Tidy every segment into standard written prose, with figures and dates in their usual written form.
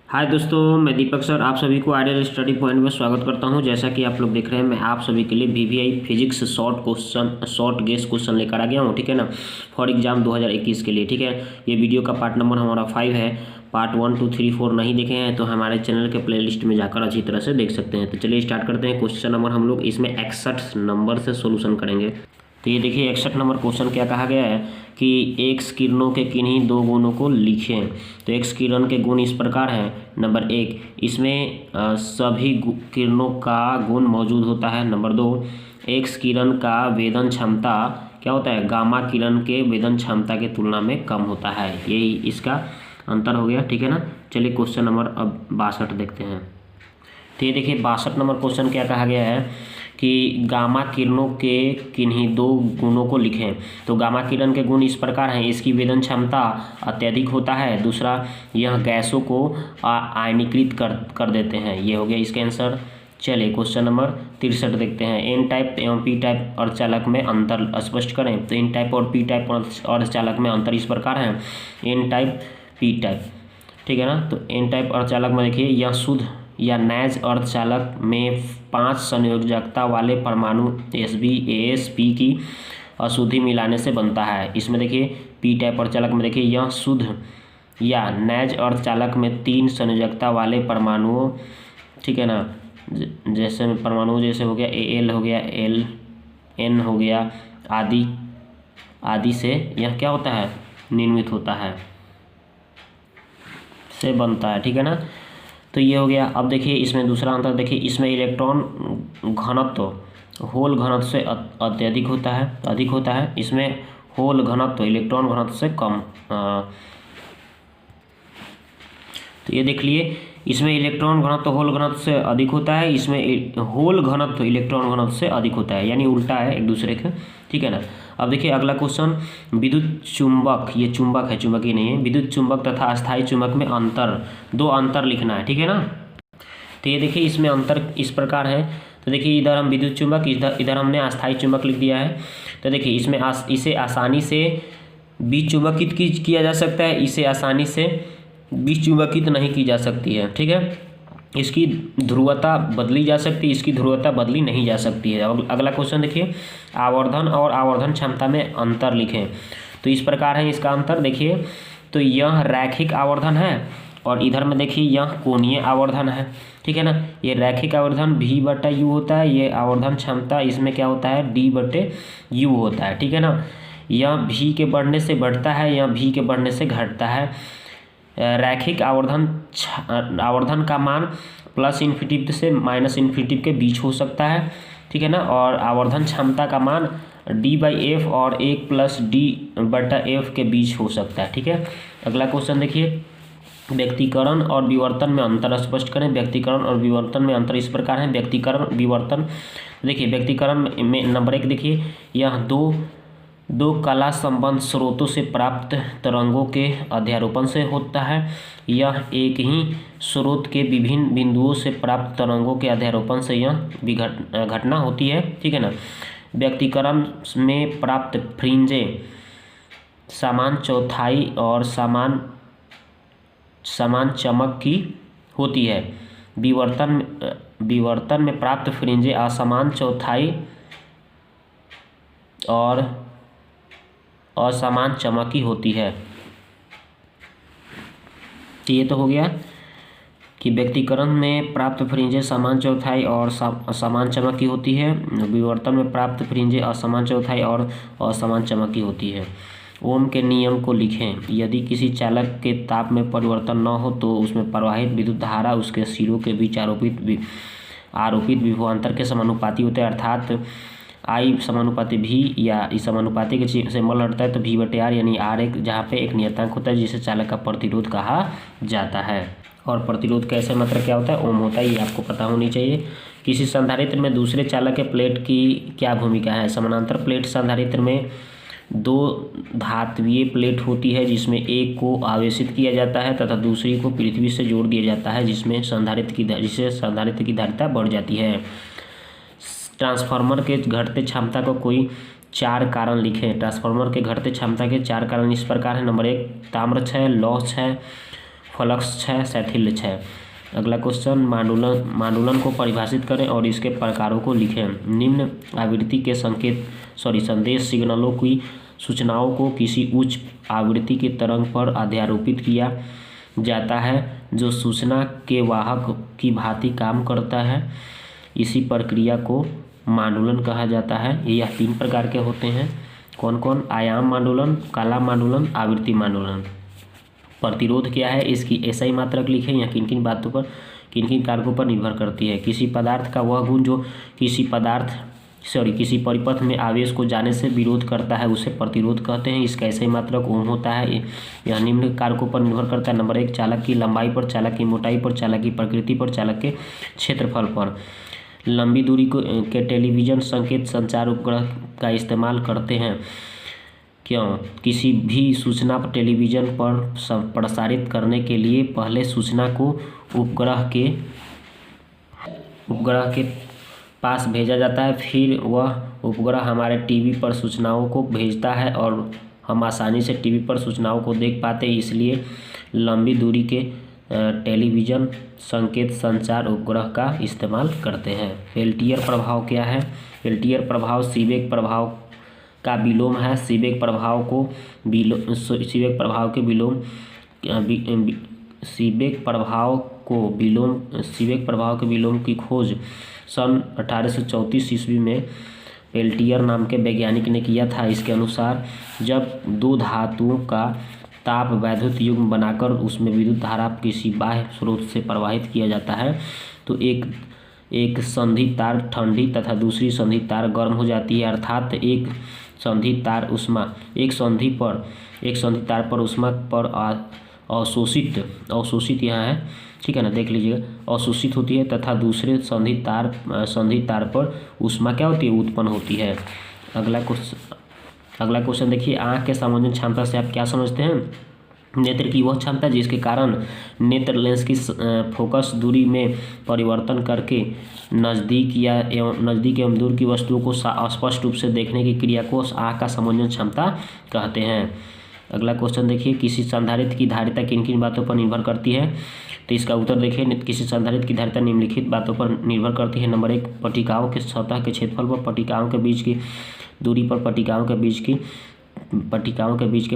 हाय दोस्तों, मैं दीपक सर आप सभी को आइडियल स्टडी पॉइंट में स्वागत करता हूं। जैसा कि आप लोग देख रहे हैं, मैं आप सभी के लिए VVI physics short guess question लेकर आ गया हूं। ठीक है ना, फॉर एग्जाम 2021 के लिए। ठीक है, ये वीडियो का पार्ट नंबर हमारा 5 है। पार्ट 1, 2, 3, 4 नहीं देखे हैं तो हमारे चैनल के प्लेलिस्ट में जाकर अच्छी तरह से देख सकते हैं। तो चलिए स्टार्ट करते हैं। क्वेश्चन नंबर हम लोग इसमें 61 नंबर से सोल्यूशन करेंगे। तो ये देखिए 61 नंबर क्वेश्चन क्या कहा गया है कि एक्स किरणों के किन्हीं दो गुणों को लिखें। तो एक्स किरण के गुण इस प्रकार हैं। नंबर 1, इसमें सभी किरणों का गुण मौजूद होता है। नंबर 2, एक्स किरण का वेदन क्षमता क्या होता है, गामा किरण के वेदन क्षमता की तुलना में कम होता है। यही इसका अंतर हो गया। ठीक है ना, चलिए क्वेश्चन नंबर अब 62 देखते हैं। तो ये देखिए 62 नंबर क्वेश्चन क्या कहा गया है कि गामा किरणों के किन्हीं दो गुणों को लिखें। तो गामा किरण के गुण इस प्रकार हैं। इसकी वेदन क्षमता अत्यधिक होता है। दूसरा, यह गैसों को आयनीकृत कर देते हैं। ये हो गया इसका आंसर। चलिए क्वेश्चन नंबर 63 देखते हैं। एन टाइप एवं पी टाइप अर्धचालक में अंतर स्पष्ट करें। तो एन टाइप और पी टाइप अर्धचालक में अंतर इस प्रकार है। N type, P type. ठीक है ना, तो एन टाइप अर्धचालक में देखिए यह शुद्ध या नैज अर्धचालक में 5 संयोजकता वाले परमाणु Sb AsP की अशुद्धि मिलाने से बनता है। इसमें देखिए पी टाइप अर्धचालक में देखिए यह शुद्ध या नैज अर्धचालक में 3 संयोजकता वाले परमाणुओं, ठीक है ना, जैसे परमाणु जैसे हो गया Al हो गया, Ln हो गया आदि आदि से यह क्या होता है, निर्मित होता है, से बनता है। ठीक है ना, तो ये हो गया। अब देखिए इसमें दूसरा अंतर देखिए, इसमें इलेक्ट्रॉन घनत्व होल घनत्व से अत्यधिक होता है, अधिक होता है। इसमें होल घनत्व इलेक्ट्रॉन घनत्व से कम। तो ये देख लिए, इसमें इलेक्ट्रॉन घनत्व होल घनत्व से अधिक होता है, इसमें होल घनत्व इलेक्ट्रॉन घनत्व से अधिक होता है, यानी उल्टा है एक दूसरे के। ठीक है ना। अब देखिए अगला क्वेश्चन, विद्युत चुंबक, ये चुंबक है, चुंबक ही नहीं है। विद्युत चुंबक तथा अस्थायी चुंबक में अंतर, दो अंतर लिखना है। ठीक है ना, तो ये देखिए इसमें अंतर इस प्रकार है। तो देखिए इधर हम विद्युत चुंबक, इधर हमने अस्थायी चुंबक लिख दिया है। तो देखिए इसमें इसे आसानी से बीज चुंबकित किया जा सकता है, इसे आसानी से बीज चुंबकित नहीं की जा सकती है। ठीक है, इसकी ध्रुवता बदली जा सकती है, इसकी ध्रुवता बदली नहीं जा सकती है। अब अगला क्वेश्चन देखिए, आवर्धन और आवर्धन क्षमता में अंतर लिखें। तो इस प्रकार है इसका अंतर। देखिए तो यह रैखिक आवर्धन है और इधर में देखिए यह कोणीय आवर्धन है। ठीक है ना, ये रैखिक आवर्धन V/U होता है, ये आवर्धन क्षमता इसमें क्या होता है, D/U होता है। ठीक है ना, यह V के बढ़ने से बढ़ता है, यह V के बढ़ने से घटता है। रैखिक आवर्धन का मान +∞ से -∞ के बीच हो सकता है। ठीक है ना, और आवर्धन क्षमता का मान D/F और 1+D/F के बीच हो सकता है। ठीक है, अगला क्वेश्चन देखिए, व्यक्तीकरण और विवर्तन में अंतर स्पष्ट करें। व्यक्तीकरण और विवर्तन में अंतर इस प्रकार है। व्यक्तीकरण विवर्तन, देखिए व्यक्तीकरण में नंबर 1 देखिए, यह दो कला संबंध स्रोतों से प्राप्त तरंगों के अध्यारोपण से होता है। यह एक ही स्रोत के विभिन्न बिंदुओं से प्राप्त तरंगों के अध्यारोपण से यह घटना होती है। ठीक है ना, व्यक्तीकरण में प्राप्त फ्रिंजें समान चौथाई और समान चमक की होती है। विवर्तन में प्राप्त फ्रिंजें असमान चौथाई और असमान चमक की होती है। तो ये तो हो गया कि व्यक्तीकरण में प्राप्त फ्रिंजें समान चौथाई और असमान चमक की होती है। विवर्तन में प्राप्त फ्रिंजें असमान चौथाई और असमान चमक की होती है। ओम के नियम को लिखें। यदि किसी चालक के ताप में परिवर्तन न हो तो उसमें प्रवाहित विद्युत धारा उसके सिरों के बीच आरोपित विभवांतर के समानुपाती होते हैं, अर्थात I समानुपाती V, या इस समानुपाती के सिंबल हटता है तो V/R, यानी R एक जहाँ पे एक नियतांक होता है जिसे चालक का प्रतिरोध कहा जाता है। और प्रतिरोध कैसे मतलब क्या होता है, ओम होता है, ये आपको पता होनी चाहिए। किसी संधारित्र में दूसरे चालक के प्लेट की क्या भूमिका है। समानांतर प्लेट संधारित्र में 2 धात्वीय प्लेट होती है जिसमें एक को आवेशित किया जाता है तथा दूसरी को पृथ्वी से जोड़ दिया जाता है, जिससे संधारित्र की धारिता बढ़ जाती है। ट्रांसफार्मर के घटते क्षमता को कोई 4 कारण लिखें। ट्रांसफार्मर के घटते क्षमता के 4 कारण इस प्रकार है। नंबर 1, ताम्र क्षय, लौह क्षय, फ्लक्स क्षय, शैथिल्य क्षय। अगला क्वेश्चन, मांडुलन को परिभाषित करें और इसके प्रकारों को लिखें। निम्न आवृत्ति के संदेश सिग्नलों की सूचनाओं को किसी उच्च आवृत्ति के तरंग पर अध्यारोपित किया जाता है जो सूचना के वाहक की भांति काम करता है। इसी प्रक्रिया को मांडुलन कहा जाता है। यह 3 प्रकार के होते हैं। कौन कौन? आयाम मांडुलन, काला मांडुलन, आवृत्ति मांडुलन। प्रतिरोध क्या है? इसकी SI मात्रक लिखें। यह किन किन बातों पर, किन किन कारकों पर निर्भर करती है? किसी पदार्थ का वह गुण जो किसी परिपथ में आवेश को जाने से विरोध करता है उसे प्रतिरोध कहते हैं। इसका SI मात्रक ओम होता है। यह निम्न कारकों पर निर्भर करता है। नंबर 1, चालक की लंबाई पर, चालक की मोटाई पर, चालक की प्रकृति पर, चालक के क्षेत्रफल पर। लंबी दूरी के टेलीविजन संकेत संचार उपग्रह का इस्तेमाल करते हैं। क्यों? किसी भी सूचना पर टेलीविजन पर प्रसारित करने के लिए पहले सूचना को उपग्रह के पास भेजा जाता है, फिर वह उपग्रह हमारे टीवी पर सूचनाओं को भेजता है और हम आसानी से टीवी पर सूचनाओं को देख पाते हैं। इसलिए लंबी दूरी के टेलीविजन संकेत संचार उपग्रह का इस्तेमाल करते हैं। पेल्टियर प्रभाव क्या है? पेल्टियर प्रभाव सीबेक प्रभाव का विलोम है। सीबेक प्रभाव के विलोम की खोज सन 1834 ईस्वी में पेल्टियर नाम के वैज्ञानिक ने किया था। इसके अनुसार जब 2 धातुओं का ताप वैद्युत युग्म बनाकर उसमें विद्युत धारा किसी बाह्य स्रोत से प्रवाहित किया जाता है तो एक संधि तार ठंडी तथा दूसरी संधि तार गर्म हो जाती है। अर्थात एक संधि तार पर ऊष्मा पर अवशोषित यहाँ है, ठीक है ना, देख लीजिएगा, अवशोषित होती है तथा दूसरे संधि तार पर ऊष्मा क्या होती है? उत्पन्न होती है। अगला क्वेश्चन देखिए, आँख के संवेदन क्षमता से आप क्या समझते हैं? नेत्र की वह क्षमता जिसके कारण नेत्र लेंस की फोकस दूरी में परिवर्तन करके नज़दीक एवं दूर की वस्तुओं को स्पष्ट रूप से देखने की क्रिया को आँख का संवेदन क्षमता कहते हैं। अगला क्वेश्चन देखिए, किसी संधारित्र की धारिता किन किन बातों पर निर्भर करती है? तो इसका उत्तर देखिए, किसी संधारित्र की धारिता निम्नलिखित बातों पर निर्भर करती है। नंबर 1, पट्टिकाओं के सतह के क्षेत्रफल पर, पट्टिकाओं के बीच की दूरी पर, पट्टिकाओं के बीच के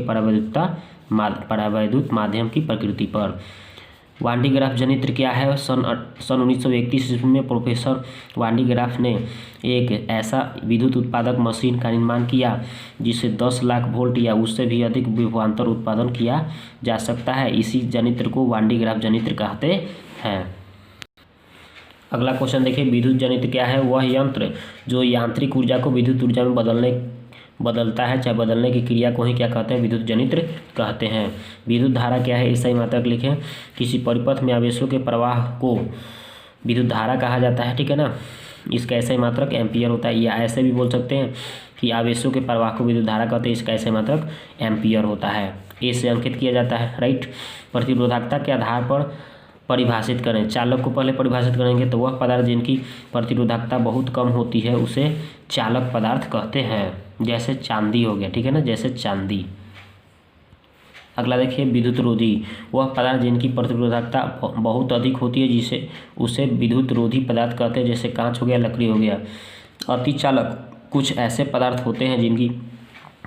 परावैद्युत माध्यम की प्रकृति पर। वान डी ग्राफ जनित्र क्या है? सन 1931 ईस्वी में प्रोफेसर वान डी ग्राफ ने एक ऐसा विद्युत उत्पादक मशीन का निर्माण किया जिससे 10 लाख वोल्ट या उससे भी अधिक विभवांतर उत्पादन किया जा सकता है। इसी जनित्र को वान डी ग्राफ जनित्र कहते हैं। अगला क्वेश्चन देखिए, विद्युत जनित्र क्या है? वह यंत्र जो यांत्रिक ऊर्जा को विद्युत ऊर्जा में बदलता है, चाहे बदलने की क्रिया को ही क्या कहते हैं? विद्युत जनित्र कहते हैं। विद्युत धारा क्या है? SI मात्रक लिखें। किसी परिपथ में आवेशों के प्रवाह को विद्युत धारा कहा जाता है, ठीक है ना। इसका SI मात्रक एम्पियर होता है, या ऐसे भी बोल सकते हैं कि आवेशों के प्रवाह को विद्युत धारा कहते हैं। इसका SI मात्रक एम्पियर होता है। A से अंकित किया जाता है, राइट। प्रतिरोधकता के आधार पर परिभाषित करें। चालक को पहले परिभाषित करेंगे तो वह पदार्थ जिनकी प्रतिरोधकता बहुत कम होती है उसे चालक पदार्थ कहते हैं। जैसे चांदी हो गया, ठीक है ना, जैसे चांदी। अगला देखिए, विद्युत रोधी वह पदार्थ जिनकी प्रतिरोधकता बहुत अधिक होती है उसे विद्युत रोधी पदार्थ कहते हैं। जैसे कांच हो गया, लकड़ी हो गया। अतिचालक कुछ ऐसे पदार्थ होते हैं जिनकी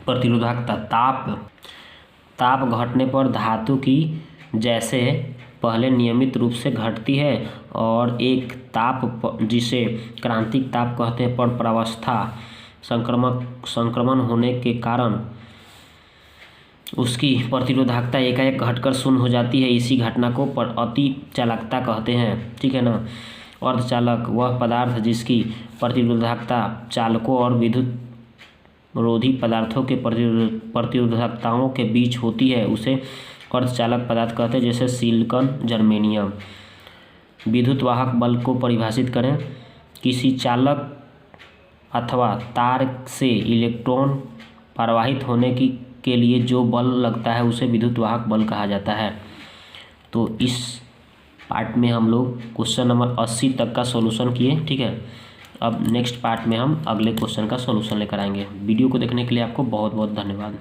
प्रतिरोधकता ताप घटने पर धातु की जैसे पहले नियमित रूप से घटती है और एक ताप जिसे क्रांतिक ताप कहते हैं पर प्रावस्था संक्रमण होने के कारण उसकी प्रतिरोधकता एकाएक घटकर शून्य हो जाती है। इसी घटना को अति चालकता कहते हैं, ठीक है ना। अर्धचालक वह पदार्थ जिसकी प्रतिरोधकता चालकों और विद्युत रोधी पदार्थों के प्रतिरोधकताओं के बीच होती है उसे अर्धचालक पदार्थ कहते हैं। जैसे सिलिकॉन, जर्मेनियम। विद्युत वाहक बल को परिभाषित करें। किसी चालक अथवा तार से इलेक्ट्रॉन प्रवाहित होने के लिए जो बल लगता है उसे विद्युत वाहक बल कहा जाता है। तो इस पार्ट में हम लोग क्वेश्चन नंबर 80 तक का सॉल्यूशन किए, ठीक है। अब नेक्स्ट पार्ट में हम अगले क्वेश्चन का सॉल्यूशन लेकर आएंगे। वीडियो को देखने के लिए आपको बहुत बहुत धन्यवाद।